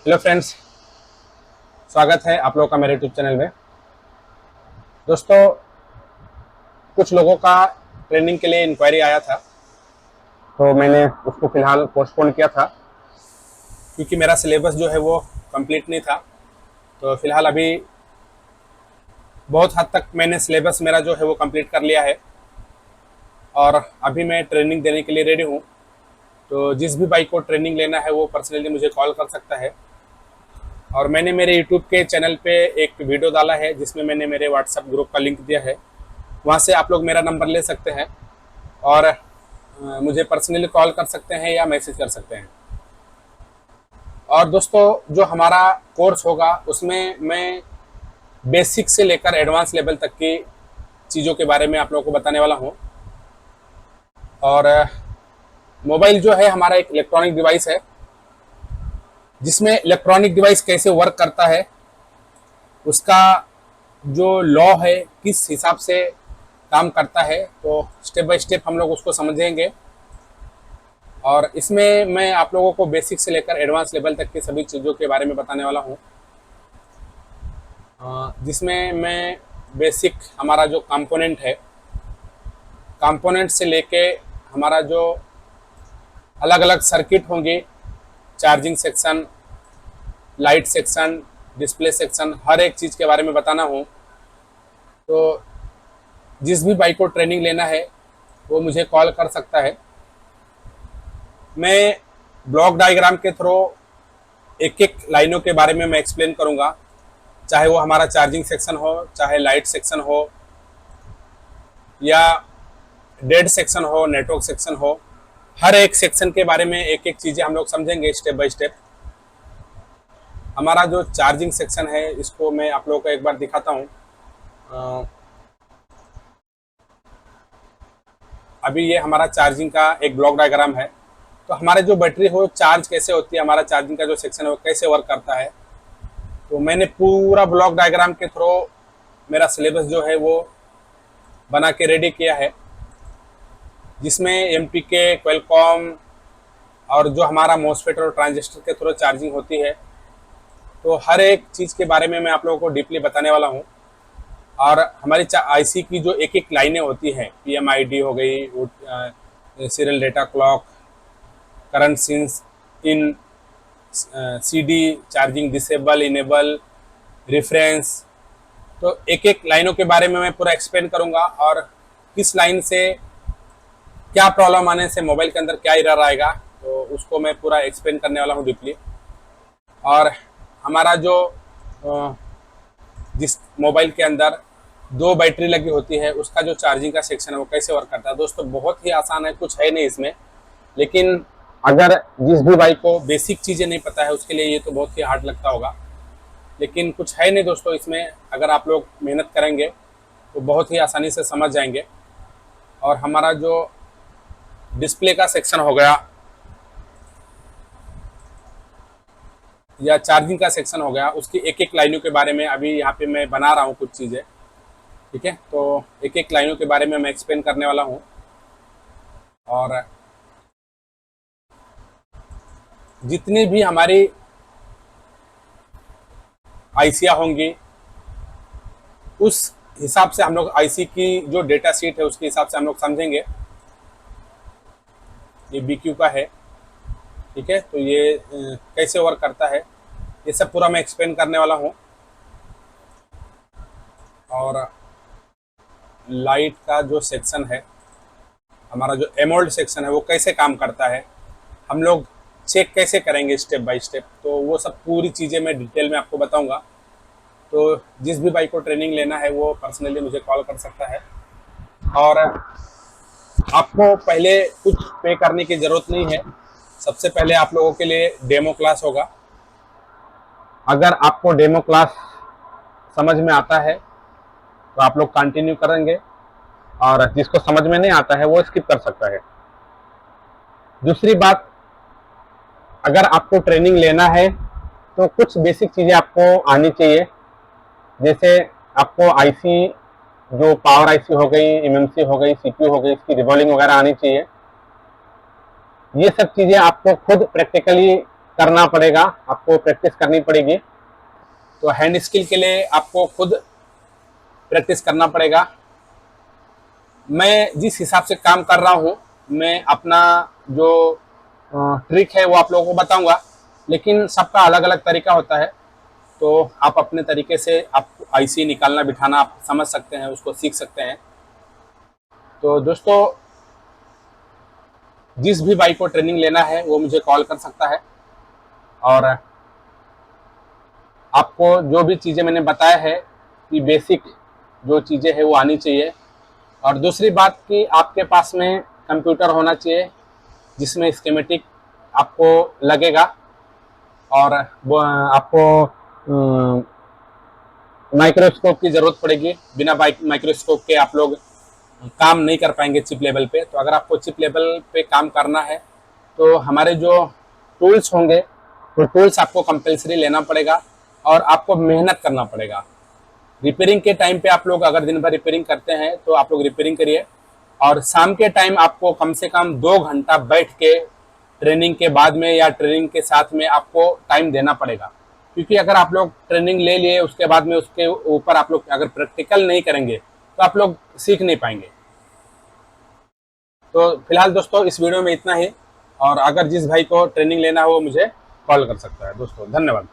Hello friends, स्वागत है आप लोगों का मेरे यूट्यूब चैनल में। दोस्तों, कुछ लोगों का ट्रेनिंग के लिए इंक्वायरी आया था, तो मैंने उसको फ़िलहाल पोस्टपोन किया था क्योंकि मेरा सिलेबस जो है वो कंप्लीट नहीं था। तो फ़िलहाल अभी बहुत हद तक मैंने सिलेबस मेरा जो है वो कंप्लीट कर लिया है और अभी मैं ट्रेनिंग देने के लिए रेडी हूँ। तो जिस भी भाई को ट्रेनिंग लेना है वो पर्सनली मुझे कॉल कर सकता है। और मैंने मेरे यूट्यूब के चैनल पे एक वीडियो डाला है जिसमें मैंने मेरे व्हाट्सएप ग्रुप का लिंक दिया है। वहाँ से आप लोग मेरा नंबर ले सकते हैं और मुझे पर्सनली कॉल कर सकते हैं या मैसेज कर सकते हैं। और दोस्तों, जो हमारा कोर्स होगा उसमें मैं बेसिक से लेकर एडवांस लेवल तक की चीज़ों के बारे में आप लोगों को बताने वाला हूँ। और मोबाइल जो है हमारा एक इलेक्ट्रॉनिक डिवाइस है जिसमें इलेक्ट्रॉनिक डिवाइस कैसे वर्क करता है, उसका जो लॉ है किस हिसाब से काम करता है, तो स्टेप बाय स्टेप हम लोग उसको समझेंगे। और इसमें मैं आप लोगों को बेसिक से लेकर एडवांस लेवल तक की सभी चीज़ों के बारे में बताने वाला हूँ, जिसमें मैं बेसिक हमारा जो कंपोनेंट है, कंपोनेंट से लेके हमारा जो अलग अलग सर्किट होंगे, charging section, light section, display section, हर एक चीज़ के बारे में बताना हूँ। तो जिस भी बाइक को ट्रेनिंग लेना है वो मुझे कॉल कर सकता है। मैं ब्लॉक डायग्राम के थ्रू एक एक लाइनों के बारे में मैं एक्सप्लेन करूँगा, चाहे वो हमारा चार्जिंग सेक्शन हो, चाहे लाइट सेक्शन हो, या डेड सेक्शन हो, नेटवर्क सेक्शन हो। हर एक सेक्शन के बारे में एक एक चीज़ें हम लोग समझेंगे स्टेप बाय स्टेप। हमारा जो चार्जिंग सेक्शन है इसको मैं आप लोगों को एक बार दिखाता हूँ। अभी ये हमारा चार्जिंग का एक ब्लॉक डायग्राम है। तो हमारे जो बैटरी हो चार्ज कैसे होती है, हमारा चार्जिंग का जो सेक्शन है वो कैसे वर्क करता है, तो मैंने पूरा ब्लॉक डायग्राम के थ्रू मेरा सिलेबस जो है वो बना के रेडी किया है, जिसमें एमपीके, क्वेलकॉम और जो हमारा मॉसफेट और ट्रांजिस्टर के थ्रू चार्जिंग होती है, तो हर एक चीज़ के बारे में मैं आप लोगों को डीपली बताने वाला हूँ। और हमारी आईसी की जो एक एक लाइनें होती हैं, पीएमआईडी हो गई, serial data clock, current since in, CD, charging disable, enable, reference, तो एक एक लाइनों के बारे में मैं पूरा एक्सप्लेन करूंगा और किस लाइन से क्या प्रॉब्लम आने से मोबाइल के अंदर क्या एरर आएगा, तो उसको मैं पूरा एक्सप्लेन करने वाला हूँ डीपली। और हमारा जो जिस मोबाइल के अंदर दो बैटरी लगी होती है उसका जो चार्जिंग का सेक्शन है वो कैसे वर्क करता है, दोस्तों बहुत ही आसान है, कुछ है नहीं इसमें। लेकिन अगर जिस भी भाई को बेसिक चीज़ें नहीं पता है उसके लिए ये तो बहुत ही हार्ड लगता होगा, लेकिन कुछ है नहीं दोस्तों इसमें। अगर आप लोग मेहनत करेंगे तो बहुत ही आसानी से समझ जाएंगे। और हमारा जो डिस्प्ले का सेक्शन हो गया या चार्जिंग का सेक्शन हो गया, उसकी एक एक लाइनों के बारे में अभी यहाँ पे मैं बना रहा हूँ कुछ चीज़ें, ठीक है। तो एक एक लाइनों के बारे में मैं एक्सप्लेन करने वाला हूँ। और जितनी भी हमारी आईसियाँ होंगी उस हिसाब से हम लोग आईसी की जो डेटा शीट है उसके हिसाब से हम लोग समझेंगे। ये बीक्यू का है, ठीक है। तो ये कैसे वर्क करता है ये सब पूरा मैं एक्सप्लेन करने वाला हूँ। और लाइट का जो सेक्शन है, हमारा जो एमोल्ड सेक्शन है वो कैसे काम करता है, हम लोग चेक कैसे करेंगे स्टेप बाय स्टेप, तो वो सब पूरी चीज़ें मैं डिटेल में आपको बताऊंगा। तो जिस भी बाइक को ट्रेनिंग लेना है वो पर्सनली मुझे कॉल कर सकता है। और आपको पहले कुछ पे करने की ज़रूरत नहीं है। सबसे पहले आप लोगों के लिए डेमो क्लास होगा। अगर आपको डेमो क्लास समझ में आता है तो आप लोग कंटिन्यू करेंगे, और जिसको समझ में नहीं आता है वो स्किप कर सकता है। दूसरी बात, अगर आपको ट्रेनिंग लेना है तो कुछ बेसिक चीज़ें आपको आनी चाहिए। जैसे आपको आईसी, जो पावर आईसी हो गई, एमएमसी हो गई, सीपीयू हो गई, इसकी रिवॉल्विंग वगैरह आनी चाहिए। ये सब चीज़ें आपको खुद प्रैक्टिकली करना पड़ेगा, आपको प्रैक्टिस करनी पड़ेगी। तो हैंड स्किल के लिए आपको खुद प्रैक्टिस करना पड़ेगा। मैं जिस हिसाब से काम कर रहा हूँ, मैं अपना जो ट्रिक है वो आप लोगों को बताऊंगा, लेकिन सबका अलग अलग तरीका होता है। तो आप अपने तरीके से आप आईसी निकालना बिठाना आप समझ सकते हैं, उसको सीख सकते हैं। तो दोस्तों, जिस भी भाई को ट्रेनिंग लेना है वो मुझे कॉल कर सकता है, और आपको जो भी चीज़ें मैंने बताया है कि बेसिक जो चीज़ें हैं वो आनी चाहिए। और दूसरी बात कि आपके पास में कंप्यूटर होना चाहिए जिसमें स्कीमेटिक आपको लगेगा, और वो आपको माइक्रोस्कोप की ज़रूरत पड़ेगी। बिना माइक्रोस्कोप के आप लोग काम नहीं कर पाएंगे चिप लेवल पे। तो अगर आपको चिप लेवल पे काम करना है तो हमारे जो टूल्स होंगे वो टूल्स आपको कंपलसरी लेना पड़ेगा, और आपको मेहनत करना पड़ेगा। रिपेयरिंग के टाइम पे आप लोग अगर दिन भर रिपेयरिंग करते हैं तो आप लोग रिपेयरिंग करिए, और शाम के टाइम आपको कम से कम 2 घंटा बैठ के ट्रेनिंग के बाद में या ट्रेनिंग के साथ में आपको टाइम देना पड़ेगा। क्योंकि अगर आप लोग ट्रेनिंग ले लिए उसके बाद में उसके ऊपर आप लोग अगर प्रैक्टिकल नहीं करेंगे तो आप लोग सीख नहीं पाएंगे। तो फिलहाल दोस्तों इस वीडियो में इतना ही, और अगर जिस भाई को ट्रेनिंग लेना हो वो मुझे कॉल कर सकता है। दोस्तों धन्यवाद।